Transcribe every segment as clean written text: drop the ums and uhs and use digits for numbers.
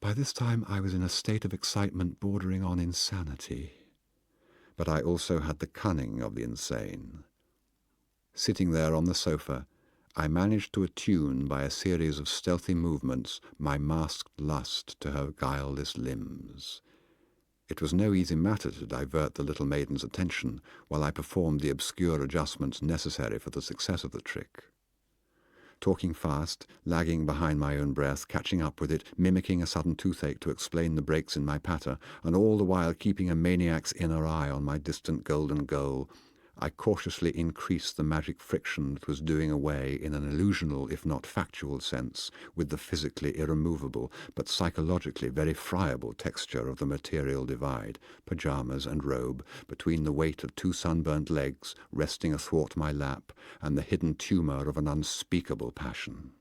By this time I was in a state of excitement bordering on insanity, but I also had the cunning of the insane. Sitting there on the sofa, I managed to attune by a series of stealthy movements my masked lust to her guileless limbs. It was no easy matter to divert the little maiden's attention while I performed the obscure adjustments necessary for the success of the trick. Talking fast, lagging behind my own breath, catching up with it, mimicking a sudden toothache to explain the breaks in my patter, and all the while keeping a maniac's inner eye on my distant golden goal, I cautiously increased the magic friction that was doing away, in an illusional if not factual sense, with the physically irremovable but psychologically very friable texture of the material divide, pyjamas and robe, between the weight of 2 sunburnt legs resting athwart my lap and the hidden tumour of an unspeakable passion.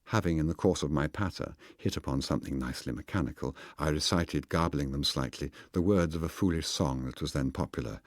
Having, in the course of my patter, hit upon something nicely mechanical, I recited, garbling them slightly, the words of a foolish song that was then popular.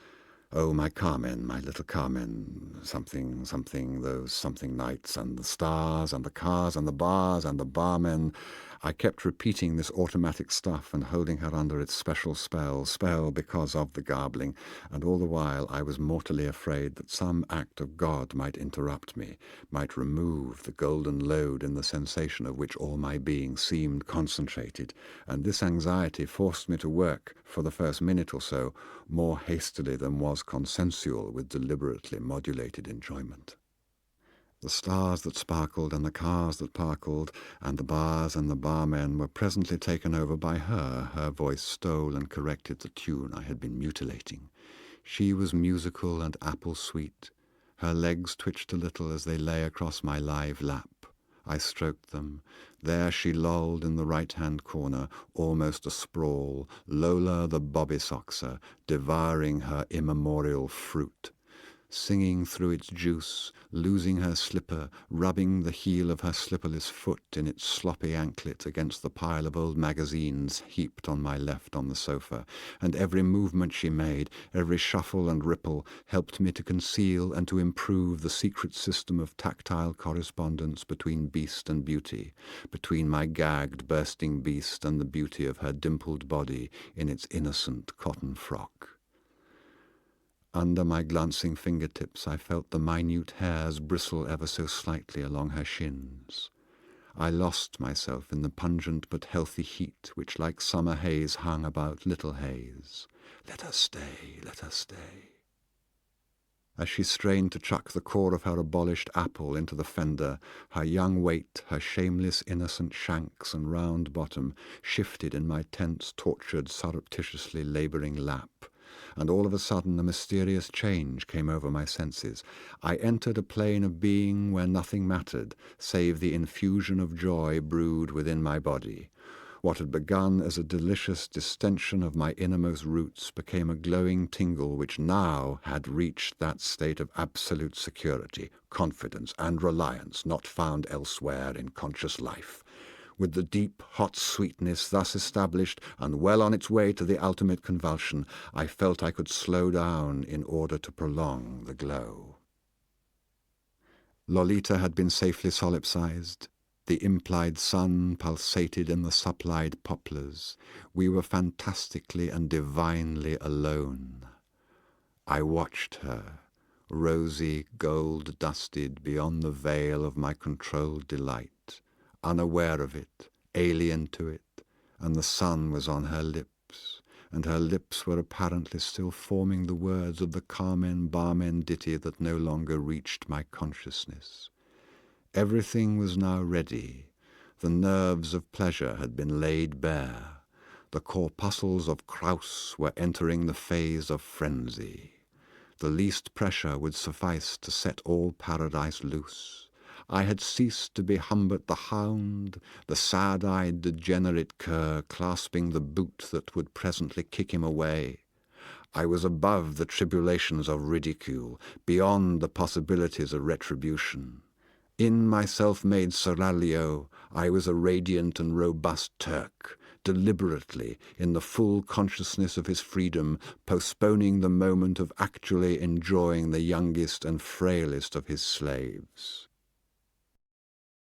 Oh, my Carmen, my little Carmen, something, something, those something nights, and the stars, and the cars, and the bars, and the barmen. I kept repeating this automatic stuff and holding her under its special spell because of the garbling, and all the while I was mortally afraid that some act of God might interrupt me, might remove the golden load in the sensation of which all my being seemed concentrated, and this anxiety forced me to work, for the first minute or so, more hastily than was consensual with deliberately modulated enjoyment. The stars that sparkled and the cars that parkled and the bars and the barmen were presently taken over by her. Her voice stole and corrected the tune I had been mutilating. She was musical and apple-sweet. Her legs twitched a little as they lay across my live lap. I stroked them. There she lolled in the right-hand corner, almost a sprawl, Lola the bobby-soxer, devouring her immemorial fruit, singing through its juice, losing her slipper, rubbing the heel of her slipperless foot in its sloppy anklet against the pile of old magazines heaped on my left on the sofa, and every movement she made, every shuffle and ripple, helped me to conceal and to improve the secret system of tactile correspondence between beast and beauty, between my gagged, bursting beast and the beauty of her dimpled body in its innocent cotton frock. Under my glancing fingertips I felt the minute hairs bristle ever so slightly along her shins. I lost myself in the pungent but healthy heat which like summer haze hung about Little Hayes. Let her stay, let her stay. As she strained to chuck the core of her abolished apple into the fender, her young weight, her shameless innocent shanks and round bottom, shifted in my tense, tortured, surreptitiously labouring lap. And all of a sudden a mysterious change came over my senses. I entered a plane of being where nothing mattered, save the infusion of joy brewed within my body. What had begun as a delicious distension of my innermost roots became a glowing tingle which now had reached that state of absolute security, confidence, and reliance not found elsewhere in conscious life. With the deep, hot sweetness thus established and well on its way to the ultimate convulsion, I felt I could slow down in order to prolong the glow. Lolita had been safely solipsized. The implied sun pulsated in the supplied poplars. We were fantastically and divinely alone. I watched her, rosy, gold-dusted beyond the veil of my controlled delight, unaware of it, alien to it, and the sun was on her lips, and her lips were apparently still forming the words of the Carmen Barmen ditty that no longer reached my consciousness. Everything was now ready. The nerves of pleasure had been laid bare. The corpuscles of Kraus were entering the phase of frenzy. The least pressure would suffice to set all paradise loose. I had ceased to be Humbert the hound, the sad-eyed degenerate cur clasping the boot that would presently kick him away. I was above the tribulations of ridicule, beyond the possibilities of retribution. In my self-made seraglio, I was a radiant and robust Turk, deliberately, in the full consciousness of his freedom, postponing the moment of actually enjoying the youngest and frailest of his slaves.